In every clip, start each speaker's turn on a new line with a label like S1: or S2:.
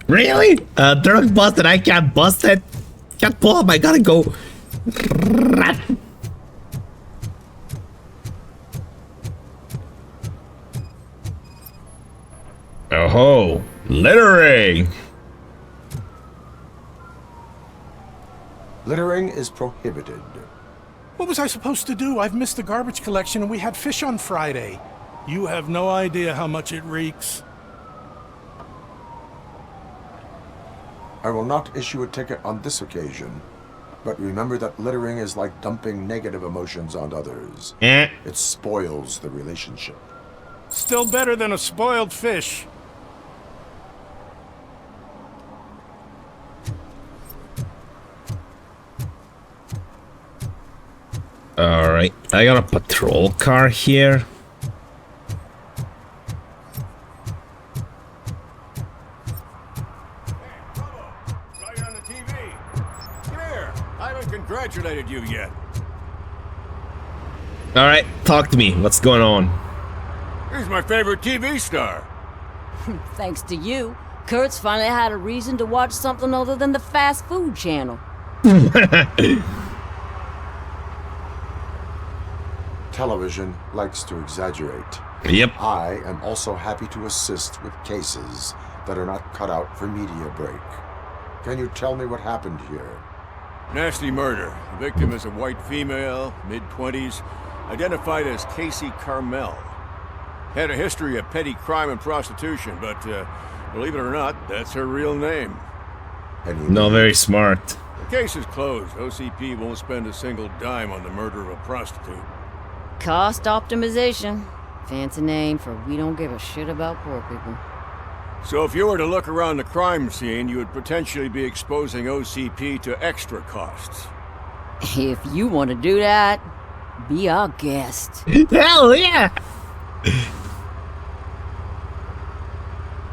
S1: Really? Drug busted. I can't bust it. Can't pull up. I gotta go. Oh, littering.
S2: Littering is prohibited.
S3: What was I supposed to do? I've missed the garbage collection and we had fish on Friday. You have no idea how much it reeks.
S2: I will not issue a ticket on this occasion, but remember that littering is like dumping negative emotions on others. It spoils the relationship.
S3: Still better than a spoiled fish.
S1: Alright, I got a patrol car here.
S4: Congratulated you yet.
S1: Alright, talk to me. What's going on?
S4: He's my favorite TV star.
S5: Thanks to you, Kurt's finally had a reason to watch something other than the fast food channel.
S2: Television likes to exaggerate.
S1: Yep.
S2: I am also happy to assist with cases that are not cut out for media break. Can you tell me what happened here?
S4: Nasty murder. The victim is a white female, mid-20s, identified as Casey Carmel. Had a history of petty crime and prostitution, but believe it or not, that's her real name.
S1: Not very smart.
S4: The case is closed. OCP won't spend a single dime on the murder of a prostitute.
S5: Cost optimization. Fancy name for we don't give a shit about poor people.
S4: So if you were to look around the crime scene, you would potentially be exposing OCP to extra costs.
S5: If you want to do that, be our guest.
S1: Hell yeah!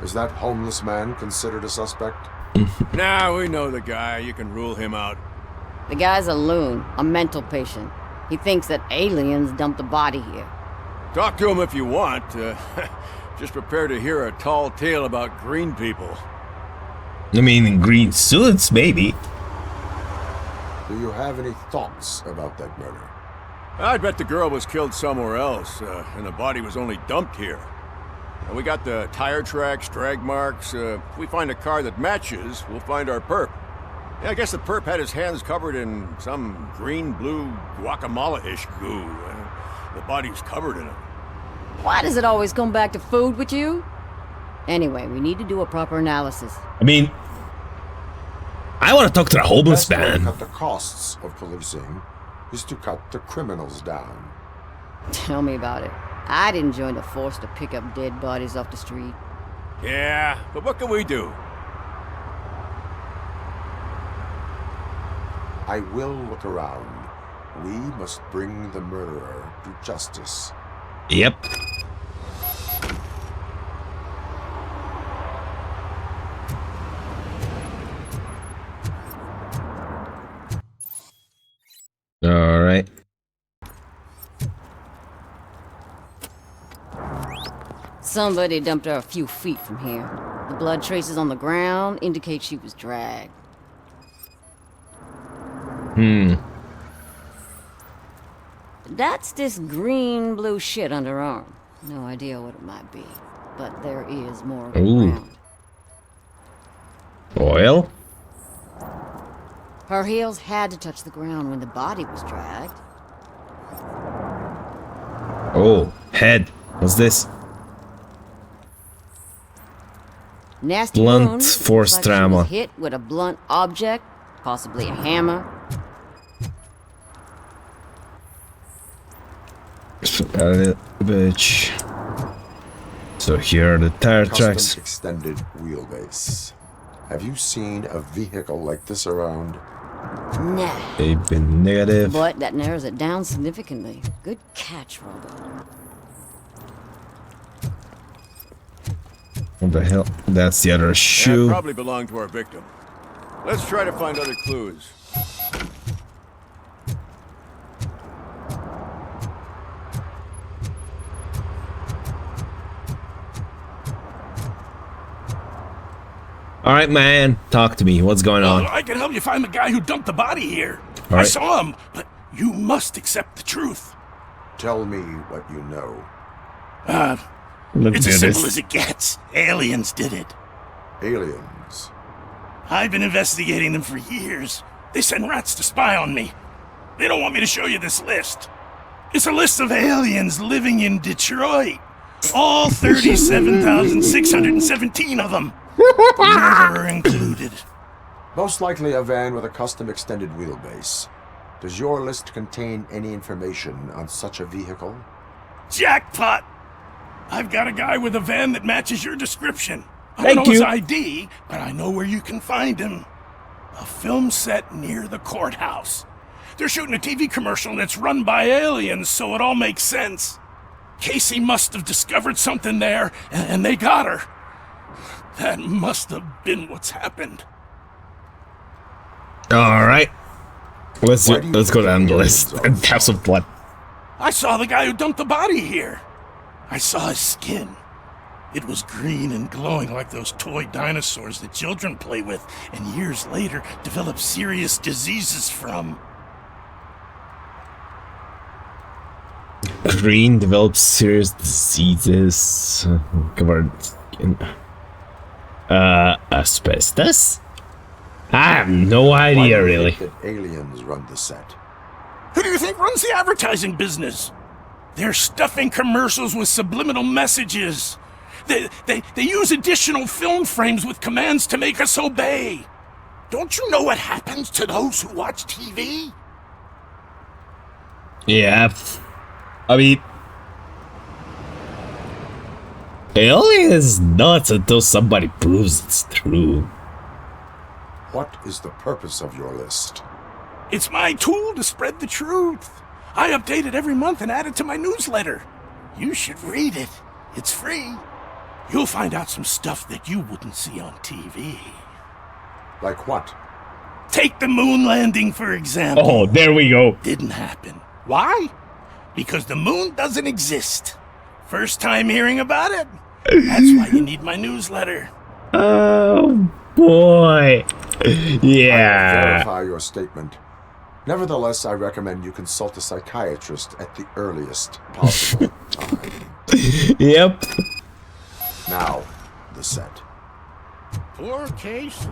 S2: Is that homeless man considered a suspect?
S4: Nah, we know the guy. You can rule him out.
S5: The guy's a loon, a mental patient. He thinks that aliens dumped the body here.
S4: Talk to him if you want. Just prepare to hear a tall tale about green people.
S1: I mean, in green suits, maybe.
S2: Do you have any thoughts about that murder?
S4: I bet the girl was killed somewhere else, and the body was only dumped here. We got the tire tracks, drag marks. If we find a car that matches, we'll find our perp. Yeah, I guess the perp had his hands covered in some green-blue guacamole-ish goo. The body's covered in it.
S5: Why does it always come back to food with you? Anyway, we need to do a proper analysis.
S1: I mean, I want to talk to the homeless
S2: The best way to
S1: man.
S2: cut the costs of policing is to cut the criminals down.
S5: Tell me about it. I didn't join the force to pick up dead bodies off the street.
S4: Yeah, but what can we do?
S2: I will look around. We must bring the murderer to justice.
S1: Yep. All right.
S5: Somebody dumped her a few feet from here. The blood traces on the ground indicate she was dragged. That's this green-blue shit under her arm. No idea what it might be, but there is more of it around.
S1: Oil?
S5: Her heels had to touch the ground when the body was dragged.
S1: Oh, head. What's this?
S5: Nasty
S1: Blunt
S5: wound,
S1: force
S5: like she
S1: trauma.
S5: was hit with a blunt object, possibly a hammer.
S1: Bitch. So here are the tire
S2: Custom
S1: tracks.
S2: extended wheelbase. Have you seen a vehicle like this around?
S5: Nah.
S1: They've been negative.
S5: But that narrows it down significantly. Good catch, Robo.
S1: What the hell? That's the other shoe.
S4: That probably belonged to our victim. Let's try to find other clues.
S1: All right, man. Talk to me. What's going on?
S3: I can help you find the guy who dumped the body here.
S1: All
S3: I
S1: right.
S3: saw him, but you must accept the truth.
S2: Tell me what you know.
S1: Let's
S3: It's
S1: do
S3: as simple
S1: this.
S3: as it gets. Aliens did it.
S2: Aliens.
S3: I've been investigating them for years. They send rats to spy on me. They don't want me to show you this list. It's a list of aliens living in Detroit. All 37,617 of them. Murderer included.
S2: Most likely a van with a custom extended wheelbase. Does your list contain any information on such a vehicle?
S3: Jackpot! I've got a guy with a van that matches your description. I
S1: Thank
S3: don't know his
S1: you.
S3: ID, but I know where you can find him. A film set near the courthouse. They're shooting a TV commercial and it's run by aliens, so it all makes sense. Casey must have discovered something there, and they got her. That must have been what's happened.
S1: All right. Let's
S2: Why do you
S1: go down the
S2: aliens
S1: list
S2: are
S1: and have some fun.
S3: I saw the guy who dumped the body here. I saw his skin. It was green and glowing like those toy dinosaurs that children play with and years later develop serious diseases from.
S1: Green develops serious diseases. Covered in asbestos? I have no
S2: Why do
S1: idea,
S2: you
S1: really.
S2: think that aliens run the set?
S3: Who do you think runs the advertising business? They're stuffing commercials with subliminal messages. They use additional film frames with commands to make us obey. Don't you know what happens to those who watch TV?
S1: Yeah. I mean, alien is nuts until somebody proves it's true.
S2: What is the purpose of your list?
S3: It's my tool to spread the truth. I update it every month and add it to my newsletter. You should read it. It's free. You'll find out some stuff that you wouldn't see on TV.
S2: Like what?
S3: Take the moon landing, for example.
S1: Oh, there we go.
S3: Didn't happen. Why? Because the moon doesn't exist. First time hearing about it? That's why you need my newsletter.
S1: Oh boy.
S2: I
S1: Yeah.
S2: verify your statement. Nevertheless, I recommend you consult a psychiatrist at the earliest possible time.
S1: Yep.
S2: Now, the set.
S3: Poor Casey.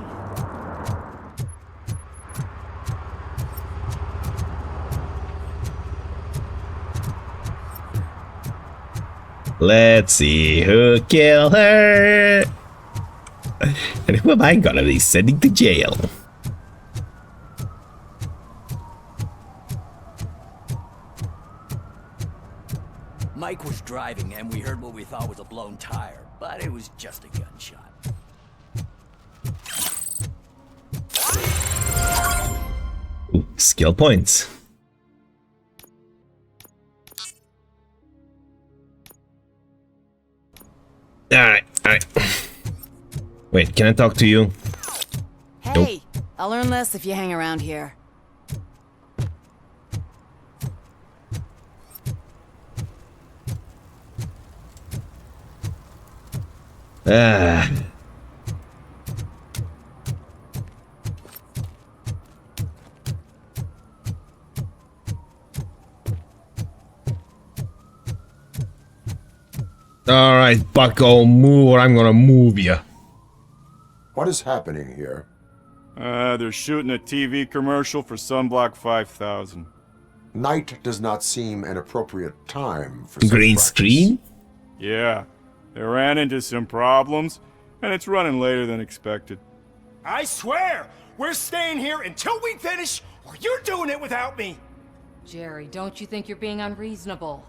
S1: Let's see who killed her. And who am I gonna be sending to jail?
S6: Mike was driving and we heard what we thought was a blown tire, but it was just a gunshot.
S1: Ooh, skill points. Alright. Wait, can I talk to you?
S5: Hey, I'll learn less if you hang around here.
S1: Ah. Alright, bucko, move or I'm gonna move you.
S2: What is happening here?
S7: They're shooting a TV commercial for Sunblock 5000.
S2: Night does not seem an appropriate time for such
S1: Green
S2: practice.
S1: screen?
S7: Yeah, they ran into some problems, and it's running later than expected.
S8: I swear, we're staying here until we finish, or you're doing it without me.
S9: Jerry, don't you think you're being unreasonable?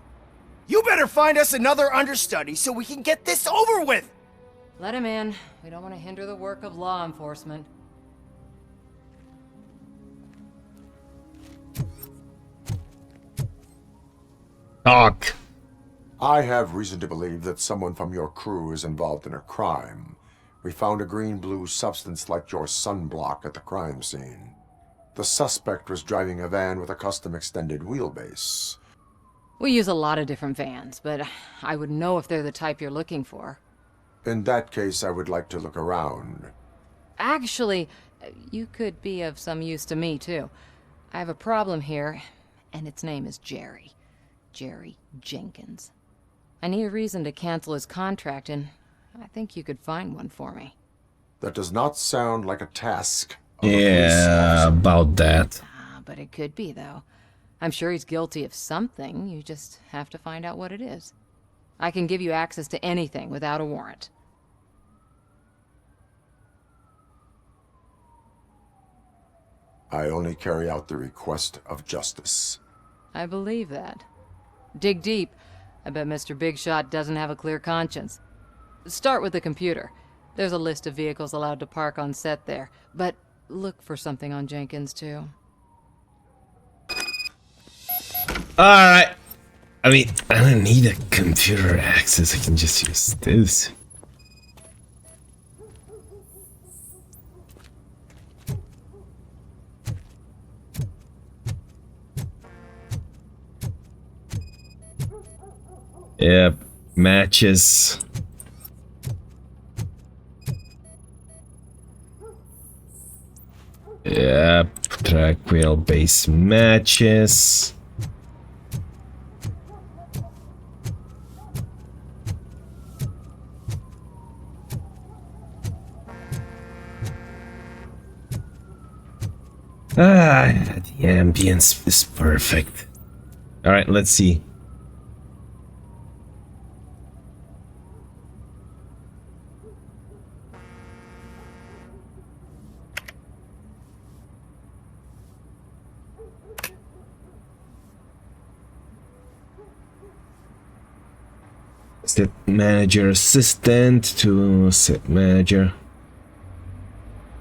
S8: You better find us another understudy so we can get this over with.
S9: Let him in. We don't want to hinder the work of law enforcement.
S1: Talk.
S2: I have reason to believe that someone from your crew is involved in a crime. We found a green-blue substance like your sunblock at the crime scene. The suspect was driving a van with a custom extended wheelbase.
S9: We use a lot of different vans, but I wouldn't know if they're the type you're looking for.
S2: In that case, I would like to look around.
S9: Actually, you could be of some use to me, too. I have a problem here, and its name is Jerry. Jerry Jenkins. I need a reason to cancel his contract, and I think you could find one for me.
S2: That does not sound like a task of a police
S1: Yeah,
S2: officer.
S1: about that.
S9: But it could be, though. I'm sure he's guilty of something. You just have to find out what it is. I can give you access to anything without a warrant.
S2: I only carry out the request of justice.
S9: I believe that. Dig deep. I bet Mr. Big Shot doesn't have a clear conscience. Start with the computer. There's a list of vehicles allowed to park on set there, but look for something on Jenkins, too.
S1: Alright. I mean, I don't need a computer access. I can just use this. Yep, matches. Yep, track wheel base matches. The ambience is perfect. All right, let's see. Set manager assistant to set manager.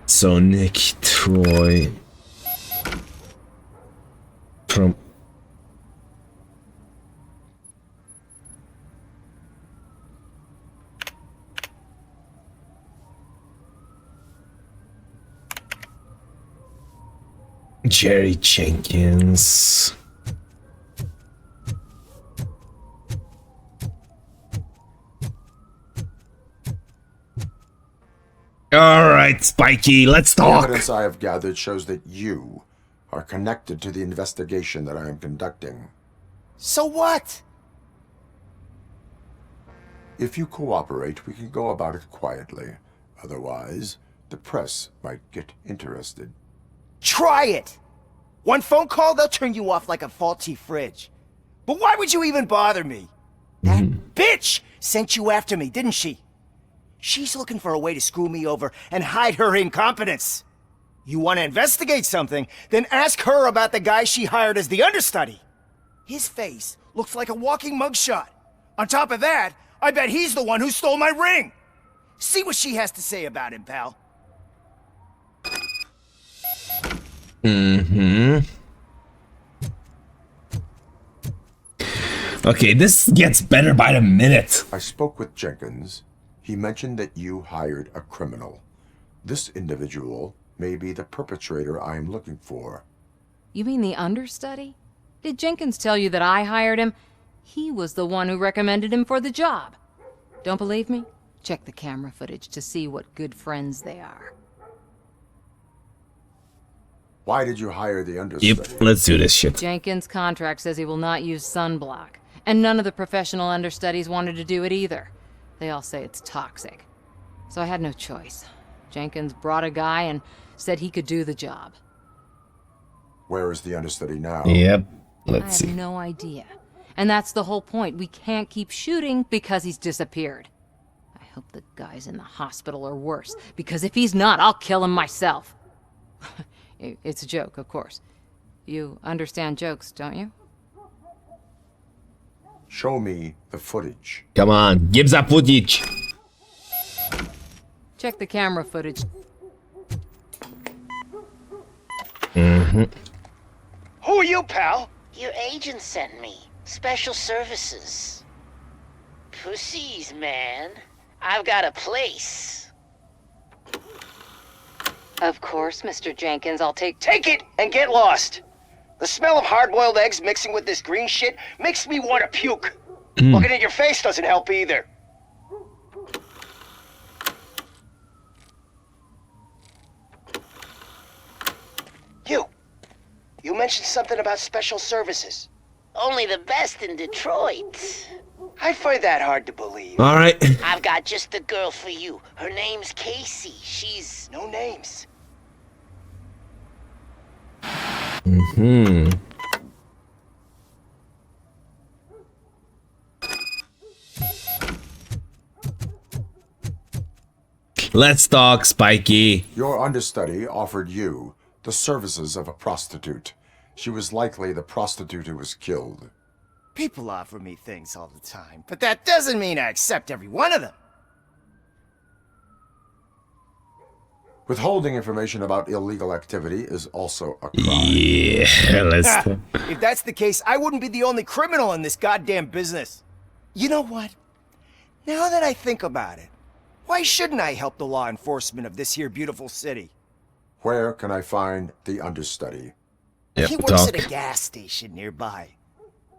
S1: So Nick Troy from Jerry Jenkins. All right, Spiky, let's
S2: The
S1: talk.
S2: evidence I have gathered shows that you are connected to the investigation that I am conducting.
S8: So what?
S2: If you cooperate, we can go about it quietly. Otherwise, the press might get interested.
S8: Try it! One phone call, they'll turn you off like a faulty fridge. But why would you even bother me? That bitch sent you after me, didn't she? She's looking for a way to screw me over and hide her incompetence. You want to investigate something, then ask her about the guy she hired as the understudy. His face looks like a walking mugshot. On top of that, I bet he's the one who stole my ring. See what she has to say about him, pal.
S1: Okay, this gets better by the minute.
S2: I spoke with Jenkins. He mentioned that you hired a criminal. This individual may be the perpetrator I am looking for.
S9: You mean the understudy? Did Jenkins tell you that I hired him? He was the one who recommended him for the job. Don't believe me? Check the camera footage to see what good friends they are.
S2: Why did you hire the understudy?
S1: Yep, let's do this shit.
S9: Jenkins' contract says he will not use sunblock, and none of the professional understudies wanted to do it either. They all say it's toxic. So I had no choice. Jenkins brought a guy and said he could do the job.
S2: Where is the understudy now?
S1: Yep,
S9: I
S1: let's
S9: have
S1: see.
S9: no idea. And that's the whole point. We can't keep shooting because he's disappeared. I hope the guy's in the hospital or worse, because if he's not, I'll kill him myself. It's a joke, of course. You understand jokes, don't you?
S2: Show me the footage.
S1: Come on, give the footage.
S9: Check the camera footage.
S8: Who are you, pal?
S10: Your agent sent me. Special services. Pussies, man. I've got a place.
S9: Of course, Mr. Jenkins, I'll take
S8: Take it and get lost. The smell of hard-boiled eggs mixing with this green shit makes me want to puke. Looking at your face doesn't help either. You mentioned something about special services.
S10: Only the best in Detroit.
S8: I find that hard to believe.
S1: All right.
S10: I've got just the girl for you. Her name's Casey. She's...
S8: No names.
S1: Let's talk, Spiky.
S2: Your understudy offered you the services of a prostitute. She was likely the prostitute who was killed.
S8: People offer me things all the time, but that doesn't mean I accept every one of them.
S2: Withholding information about illegal activity is also a crime.
S1: Yeah, let's talk.
S8: If that's the case, I wouldn't be the only criminal in this goddamn business. You know what? Now that I think about it, why shouldn't I help the law enforcement of this here beautiful city?
S2: Where can I find the understudy?
S1: Yep,
S8: He works at a gas station nearby.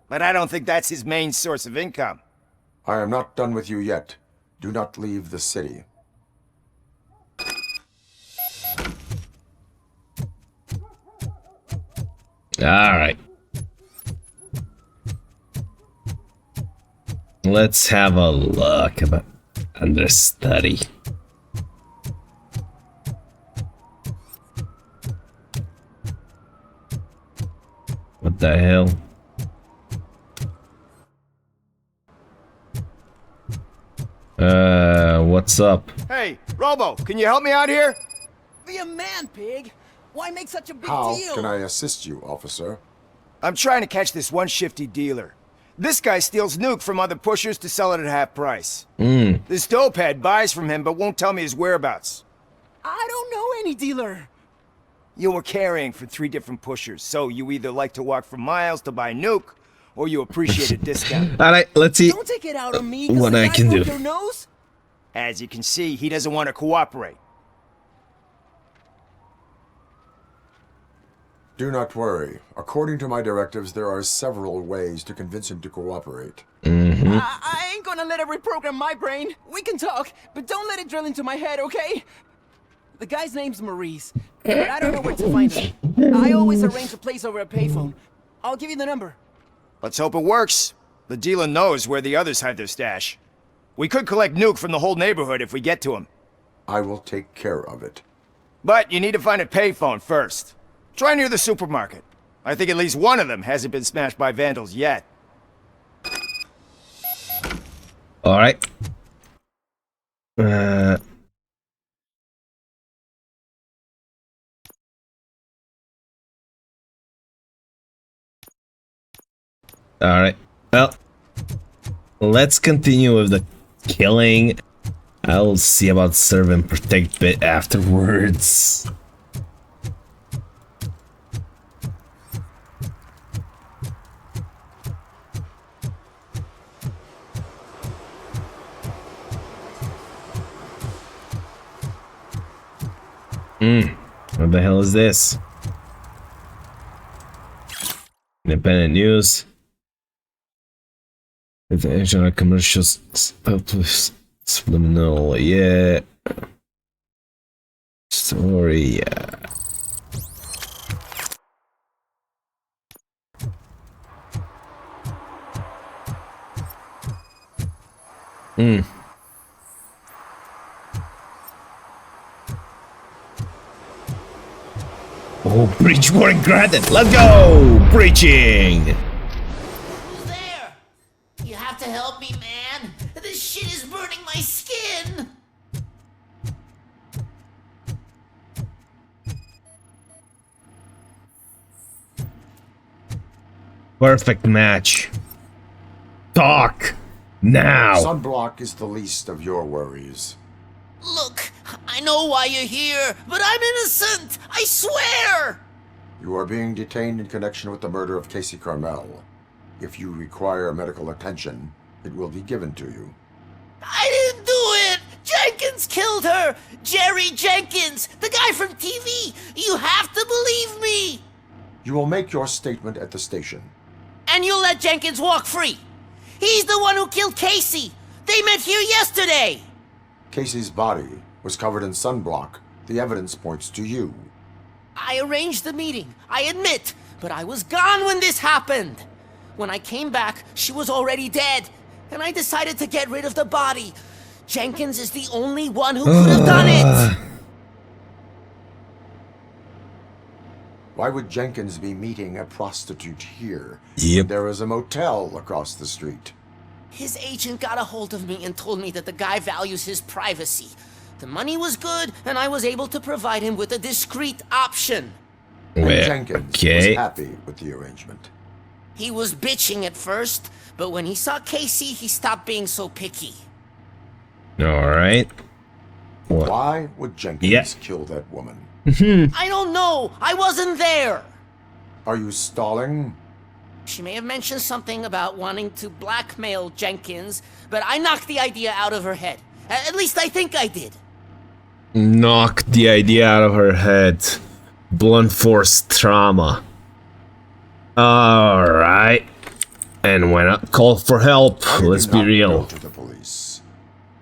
S8: But I don't think that's his main source of income.
S2: I am not done with you yet. Do not leave the city.
S1: All right. Let's have a look about understudy. What the hell? What's up?
S8: Hey, Robo, can you help me out here?
S6: Be a man, pig. Why make such a big
S2: How
S6: deal?
S2: can I assist you, officer?
S8: I'm trying to catch this one shifty dealer. This guy steals nuke from other pushers to sell it at half price. This dopehead buys from him but won't tell me his whereabouts.
S6: I don't know any dealer.
S8: You were carrying for 3 different pushers, so you either like to walk for miles to buy nuke, or you appreciate a discount.
S1: All right, let's see
S6: Don't take it out on me. 'Cause
S1: what
S6: the
S1: I
S6: guy
S1: can
S6: broke
S1: do.
S6: Your nose?
S8: As you can see, he doesn't want to cooperate.
S2: Do not worry. According to my directives, there are several ways to convince him to cooperate.
S6: I ain't gonna let it reprogram my brain. We can talk, but don't let it drill into my head, okay? The guy's name's Maurice, but I don't know where to find him. I always arrange a place over a payphone. I'll give you the number.
S8: Let's hope it works. The dealer knows where the others hide their stash. We could collect nuke from the whole neighborhood if we get to him.
S2: I will take care of it.
S8: But you need to find a payphone first. Try near the supermarket. I think at least one of them hasn't been smashed by vandals yet.
S1: All right. All right. Well, let's continue with the killing. I'll see about serve and protect bit afterwards. What the hell is this? Independent news. International commercials subliminal, yeah. Story, yeah. Oh, breach warrant granted. Let's go! Breaching!
S10: Who's there? You have to help me, man. This shit is burning my skin.
S1: Perfect match. Talk now.
S2: Sunblock is the least of your worries.
S10: Look, I know why you're here, but I'm innocent. I swear.
S2: You are being detained in connection with the murder of Casey Carmel. If you require medical attention, it will be given to you.
S10: I didn't do it. Jenkins killed her. Jerry Jenkins, the guy from TV. You have to believe me.
S2: You will make your statement at the station.
S10: And you'll let Jenkins walk free. He's the one who killed Casey. They met here yesterday.
S2: Casey's body was covered in sunblock. The evidence points to you.
S10: I arranged the meeting, I admit, but I was gone when this happened. When I came back, she was already dead, and I decided to get rid of the body. Jenkins is the only one who could have done it.
S2: Why would Jenkins be meeting a prostitute here?
S1: Yep.
S2: There is a motel across the street.
S10: His agent got a hold of me and told me that the guy values his privacy. The money was good, and I was able to provide him with a discreet option.
S2: And
S1: Well,
S2: Jenkins
S1: okay.
S2: was happy with the arrangement.
S10: He was bitching at first, but when he saw Casey, he stopped being so picky.
S1: Alright. What?
S2: Why would Jenkins kill that woman?
S10: I don't know. I wasn't there.
S2: Are you stalling?
S10: She may have mentioned something about wanting to blackmail Jenkins, but I knocked the idea out of her head. At least I think I did.
S1: Knock the idea out of her head. Blunt force trauma. Alright. And when I call for help,
S2: Why did
S1: let's
S2: you
S1: be
S2: not
S1: real.
S2: go to the police?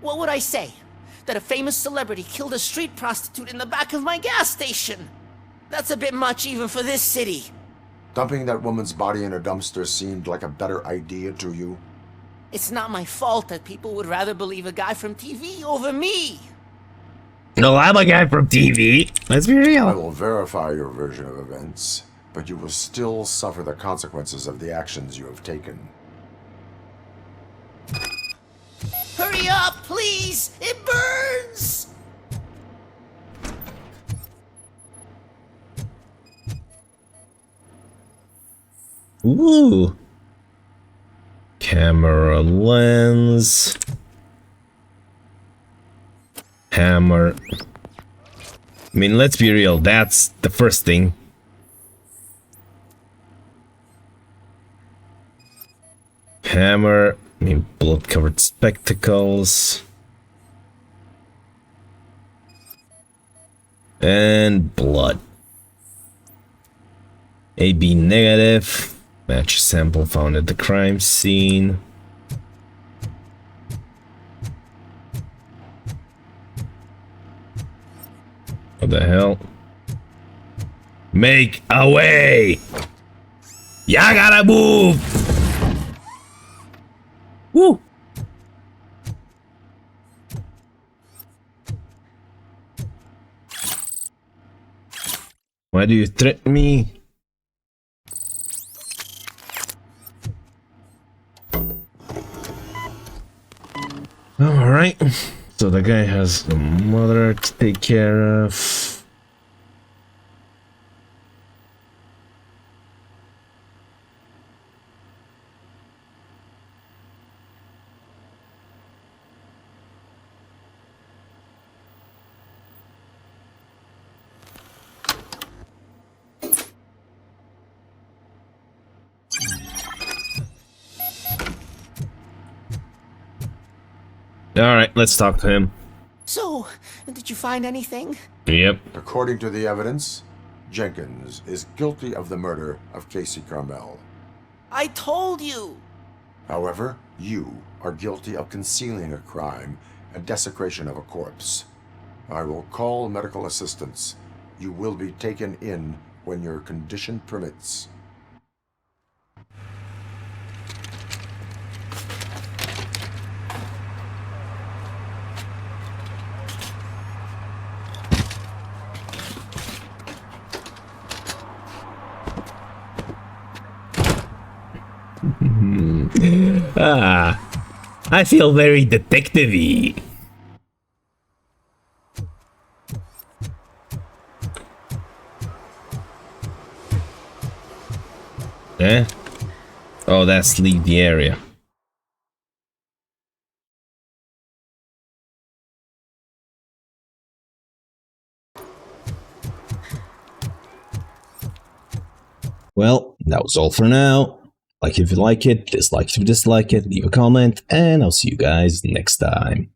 S10: What would I say? That a famous celebrity killed a street prostitute in the back of my gas station? That's a bit much even for this city.
S2: Dumping that woman's body in a dumpster seemed like a better idea to you?
S10: It's not my fault that people would rather believe a guy from TV over me.
S1: No, I'm a guy from TV. Let's be
S2: I
S1: real.
S2: will verify your version of events, but you will still suffer the consequences of the actions you have taken.
S10: Hurry up, please! It burns!
S1: Ooh. Camera lens. Hammer. I mean, let's be real. That's the first thing. Hammer. I mean, blood-covered spectacles. And blood. AB negative. Match sample found at the crime scene. What the hell? Make a way! Ya gotta move! Woo! Why do you threaten me? Alright, so the guy has a mother to take care of. Alright, let's talk to him.
S10: So, did you find anything?
S1: Yep.
S2: According to the evidence, Jenkins is guilty of the murder of Casey Carmel.
S10: I told you!
S2: However, you are guilty of concealing a crime and desecration of a corpse. I will call medical assistance. You will be taken in when your condition permits.
S1: I feel very detective-y. Eh? Oh, that's leave the area. Well, that was all for now. Like if you like it, dislike if you dislike it, leave a comment, and I'll see you guys next time.